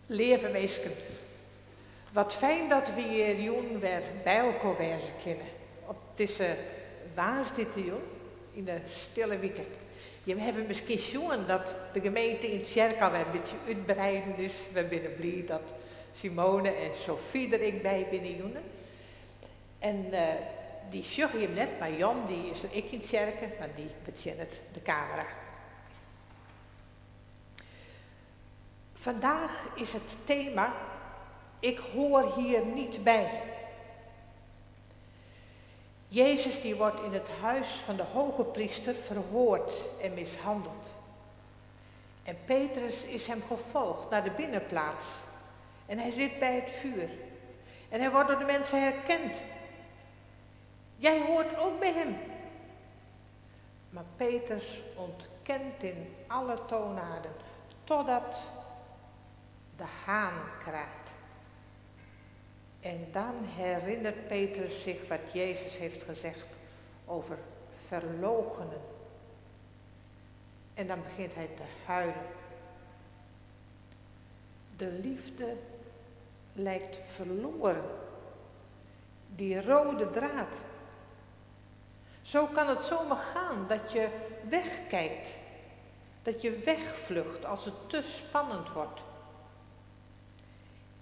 Lieve meisken, wat fijn dat we hier jongen weer bij elkaar wezen kunnen. Op deze waarsdittejoen in de stille weken. Je hebben misschien jongen dat de gemeente in Tjerka weer een beetje uitbreiden is. We zijn blij dat Simone en Sophie er ik bij binnen jongen. En die zag je net, maar Jan die is er ik in Tjerka, maar die betjent de camera. Vandaag is het thema, ik hoor hier niet bij. Jezus die wordt in het huis van de hoge priester verhoord en mishandeld. En Petrus is hem gevolgd naar de binnenplaats. En hij zit bij het vuur. En hij wordt door de mensen herkend. Jij hoort ook bij hem. Maar Petrus ontkent in alle toonaarden, totdat de haan kraait. En dan herinnert Petrus zich wat Jezus heeft gezegd over verloochenen. En dan begint hij te huilen. De liefde lijkt verloren. Die rode draad. Zo kan het zomaar gaan dat je wegkijkt. Dat je wegvlucht als het te spannend wordt.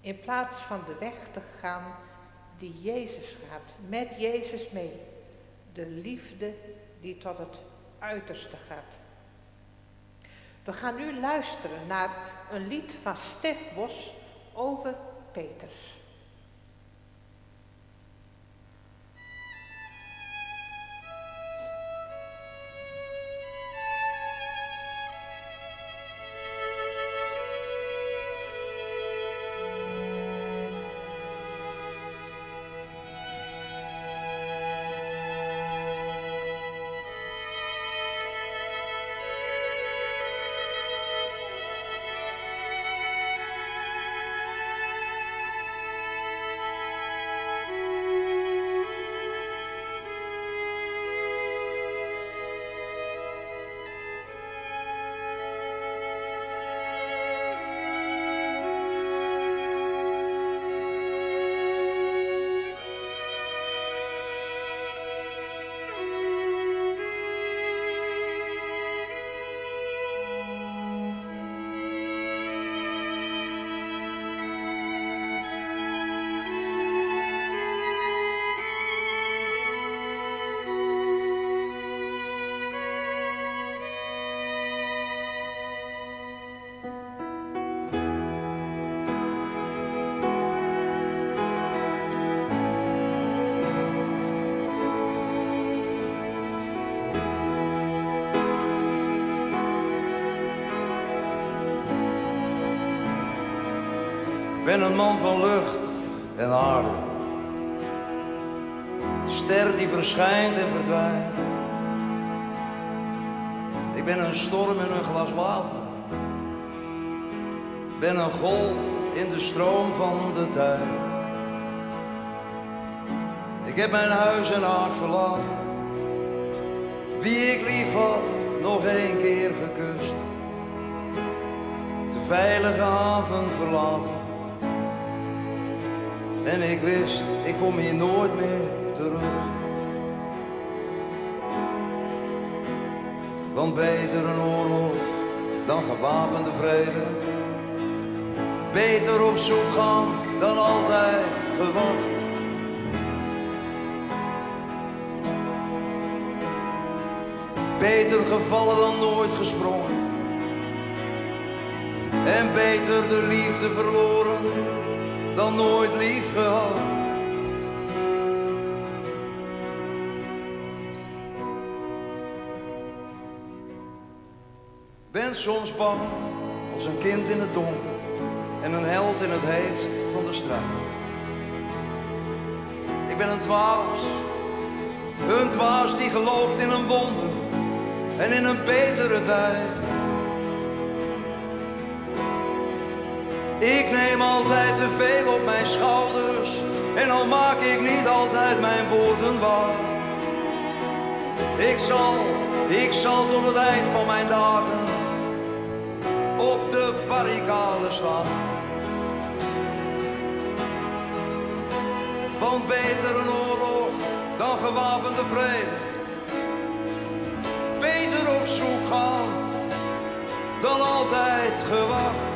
In plaats van de weg te gaan die Jezus gaat, met Jezus mee. De liefde die tot het uiterste gaat. We gaan nu luisteren naar een lied van Stef Bos over Petrus. Ik ben een man van lucht en aarde. Ster die verschijnt en verdwijnt. Ik ben een storm in een glas water. Ik ben een golf in de stroom van de tijd. Ik heb mijn huis en hart verlaten. Wie ik lief had, nog 1 keer gekust. De veilige haven verlaten. En ik wist, ik kom hier nooit meer terug. Want beter een oorlog dan gewapende vrede. Beter op zoek gaan dan altijd gewacht. Beter gevallen dan nooit gesprongen. En beter de liefde verloren dan nooit lief gehad. Ben soms bang als een kind in het donker en een held in het heetst van de strijd. Ik ben een dwaas die gelooft in een wonder en in een betere tijd. Ik neem altijd te veel op mijn schouders en al maak ik niet altijd mijn woorden waar. Ik zal tot het eind van mijn dagen op de barricade staan. Want beter een oorlog dan gewapende vrede. Beter op zoek gaan dan altijd gewacht.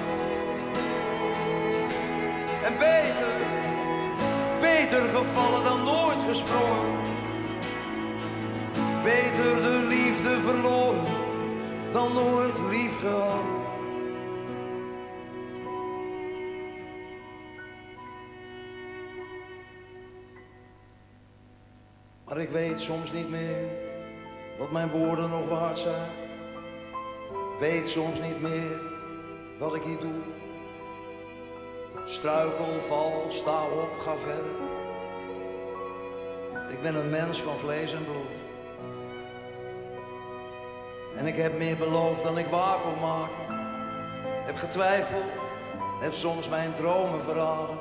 En beter gevallen dan nooit gesprongen. Beter de liefde verloren dan nooit lief gehad. Maar ik weet soms niet meer wat mijn woorden nog waard zijn. Weet soms niet meer wat ik hier doe. Struikel, val, sta op, ga verder. Ik ben een mens van vlees en bloed. En ik heb meer beloofd dan ik waar kon maken. Heb getwijfeld, heb soms mijn dromen verraden.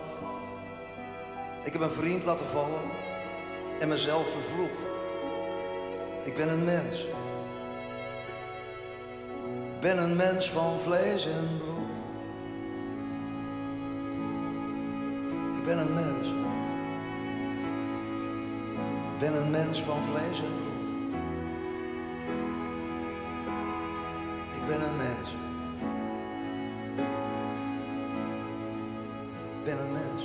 Ik heb een vriend laten vallen en mezelf vervloekt. Ik ben een mens. Ik ben een mens van vlees en bloed. Ik ben een mens. Ik ben een mens van vlees en bloed. Ik ben een mens. Ik ben een mens.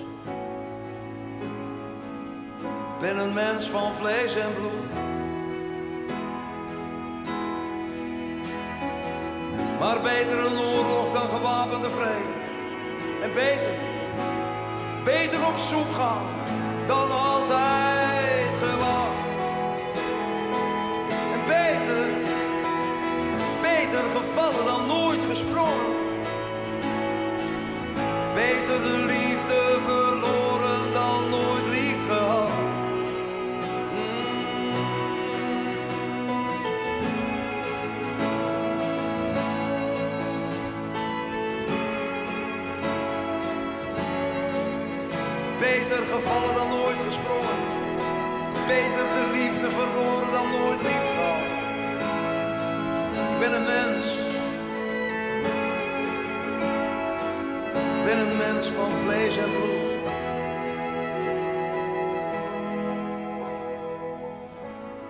Ik ben een mens van vlees en bloed. Maar beter een oorlog dan gewapende vrede. En beter op zoek gaan dan altijd gewacht. En beter gevallen dan nooit gesprongen. Beter de liefde verloren dan nooit lief gehad. Beter gevallen dan nooit gesprongen. Beter de liefde verloren dan nooit lief gehad. Ik ben een mens. Ik ben een mens van vlees en bloed.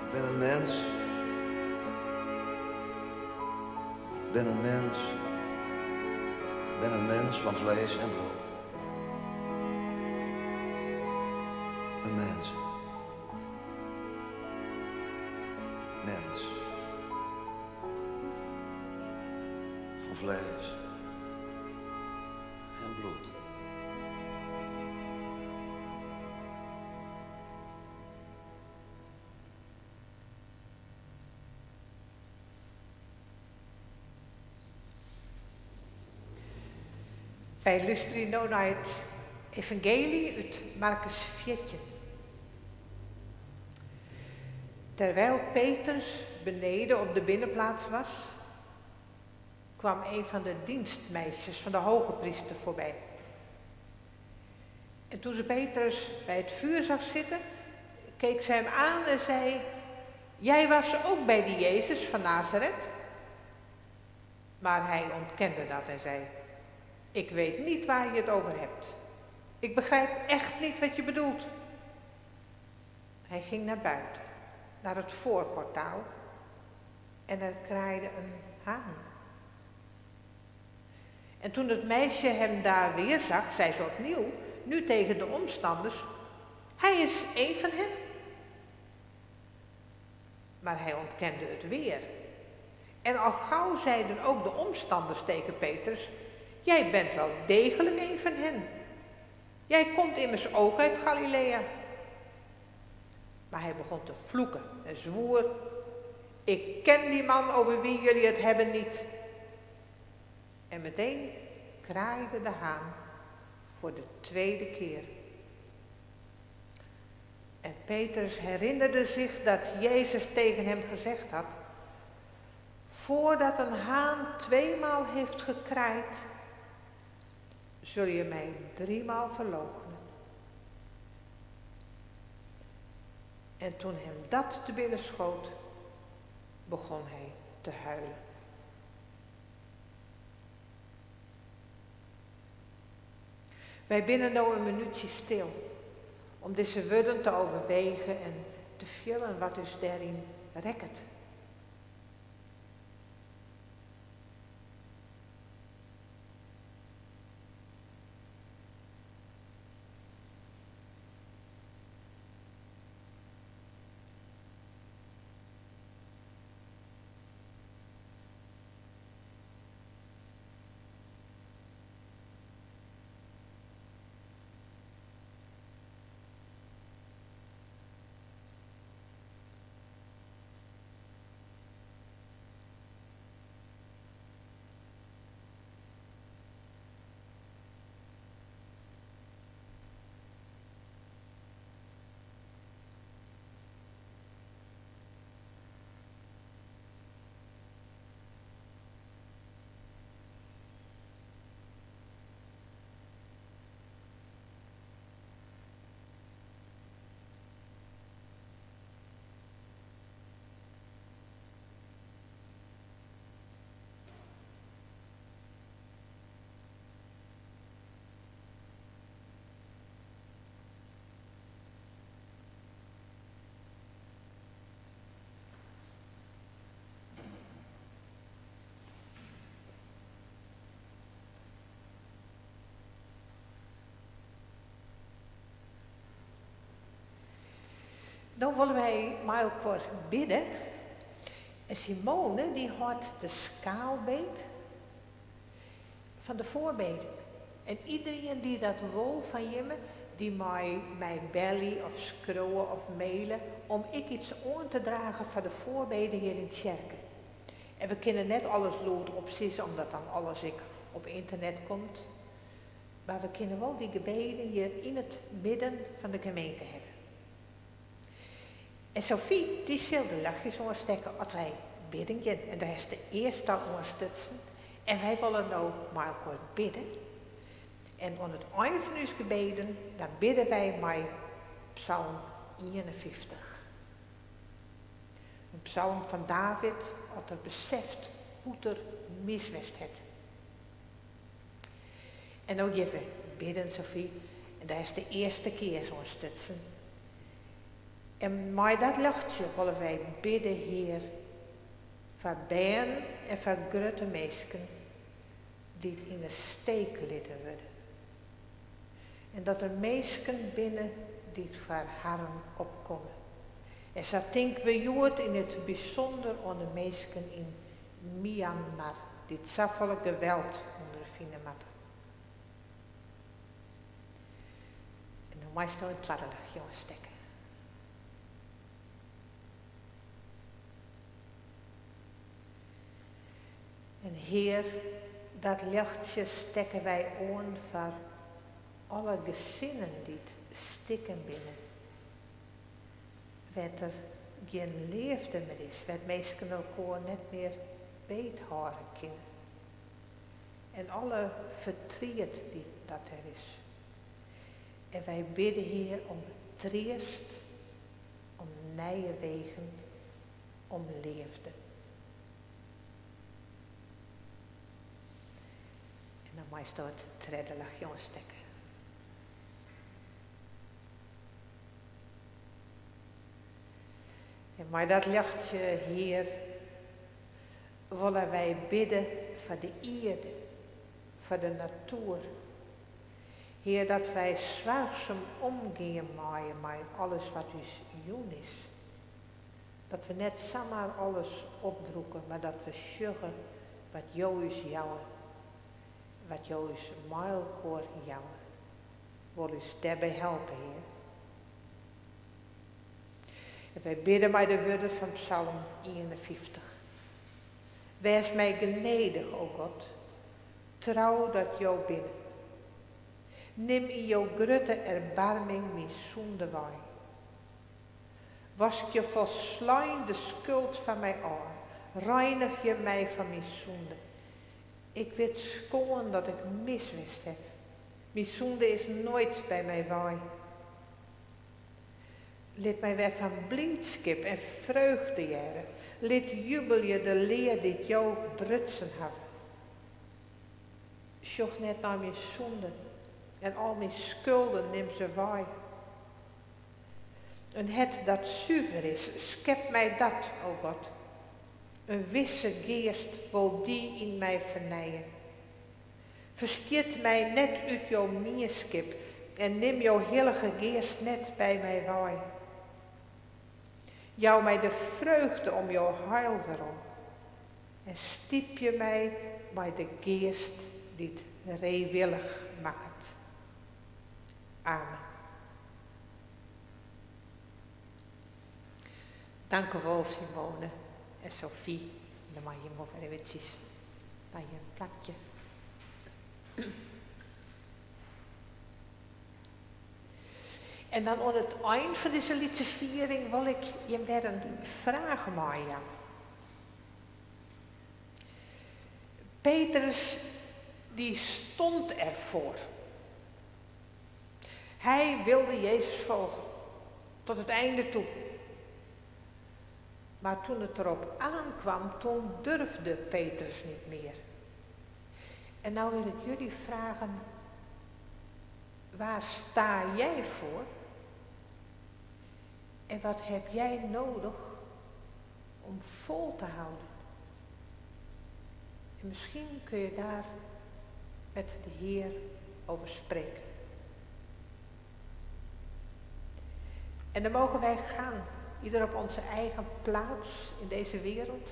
Ik ben een mens. Ik ben een mens. Ik ben een mens van vlees en bloed. Een mens. Mens. Van vlees en bloed. Wij luisteren nu naar het evangelie uit Markus 14. Terwijl Petrus beneden op de binnenplaats was, kwam een van de dienstmeisjes van de hoge priester voorbij. En toen ze Petrus bij het vuur zag zitten, keek ze hem aan en zei: jij was ook bij die Jezus van Nazareth? Maar hij ontkende dat en zei: ik weet niet waar je het over hebt. Ik begrijp echt niet wat je bedoelt. Hij ging naar buiten, naar het voorportaal, en er kraaide een haan. En toen het meisje hem daar weer zag, zei ze opnieuw, nu tegen de omstanders: hij is een van hen. Maar hij ontkende het weer. En al gauw zeiden ook de omstanders tegen Petrus: jij bent wel degelijk een van hen. Jij komt immers ook uit Galilea. Maar hij begon te vloeken en zwoer: ik ken die man over wie jullie het hebben niet. En meteen kraaide de haan voor de tweede keer. En Petrus herinnerde zich dat Jezus tegen hem gezegd had: voordat een haan 2-maal heeft gekraaid, zul je mij 3-maal verloochenen. En toen hem dat te binnen schoot, begon hij te huilen. Wij binnen nou een minuutje stil om deze woorden te overwegen en te vullen wat dus daarin rekt. Dan willen wij maar elkaar bidden. En Simone die had de skaalbeet van de voorbeden. En iedereen die dat wil van je, die mij bellen of scrollen of mailen om ik iets aan te dragen van de voorbeden hier in het kerken. En we kunnen net alles lood opzissen, omdat dan alles op internet komt. Maar we kunnen wel die gebeden hier in het midden van de gemeente hebben. En Sophie, die zal de lachjes ondersteken als wij bidden. En daar is de eerste ondersteunen. En wij willen nou maar kort bidden. En aan het einde van ons gebeden, dan bidden wij met Psalm 51. Een psalm van David, wat er beseft hoe er miswest het. En nou even bidden, Sophie. En daar is de eerste keer zo'n stutsen. En met dat luchtje willen wij bidden, Heer, voor bijen en voor grote mensen die het in de steek laten worden. En dat er mensen binnen die het voor harm opkomen. En zo denken we jood in het bijzonder aan de mensen in Myanmar, die het zoveel geweld ondervinden moeten. En dan moet je een tladderlag, jongens, steken. En Heer, dat lichtje steken wij aan voor alle gezinnen die het stikken binnen. Wat er geen liefde meer is, wat mensen elkaar net meer beethouden kunnen. En alle verdriet die dat er is. En wij bidden, Heer, om troost, om nieuwe wegen, om liefde. En dan moet je het tweede lachje ontstekken. En met dat lichtje, Heer, willen wij bidden voor de aarde, voor de natuur. Heer, dat wij zwaarzaam omgaan met alles wat ons jong is. Dat we net zomaar alles opbroeken, maar dat we zeggen wat jou is jouw. Wat jou is mijlkoor jouw. Wil ons daarbij helpen, Heer. En wij bidden met de woorden van Psalm 51. Wees mij genedig, o God, trouw dat jou binnen. Neem in jouw grote erbarming mijn zonde wij. Wask je volslaan de schuld van mij aan. Reinig je mij van mijn zonde. Ik weet schoon dat ik miswist heb. Mijn zonde is nooit bij mij wij. Laat mij weer van blijdschap en vreugde jaren. Laat jubel je de leer die jou brutsen hebben. Zocht net naar mijn zonde en al mijn schulden neem ze wij. Een het dat zuiver is, schep mij dat, o God. Een wisse geest wil die in mij vernijen. Verstiet mij net uit jouw mierskip en neem jouw heilige geest net bij mij waai. Jou mij de vreugde om jouw heil waarom. En stiep je mij bij de geest die het reewillig maakt. Amen. Dank u wel, Simone en Sophie. Dan mag je hem over eventjes bij je plakje. En dan aan het eind van deze liedse viering wil ik je weer een vraag maken. Petrus, die stond ervoor. Hij wilde Jezus volgen, tot het einde toe. Maar toen het erop aankwam, toen durfde Petrus niet meer. En nou wil ik jullie vragen, waar sta jij voor? En wat heb jij nodig om vol te houden? En misschien kun je daar met de Heer over spreken. En dan mogen wij gaan, ieder op onze eigen plaats in deze wereld.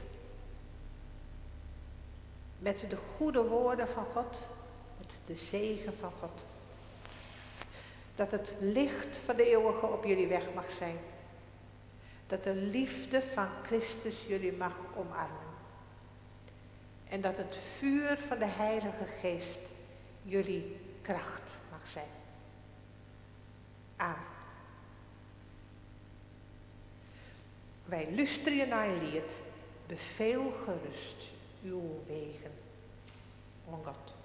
Met de goede woorden van God, met de zegen van God. Dat het licht van de eeuwige op jullie weg mag zijn. Dat de liefde van Christus jullie mag omarmen. En dat het vuur van de Heilige Geest jullie kracht mag zijn. Amen. Wij luisteren naar een lied. Beveel gerust uw wegen. O God.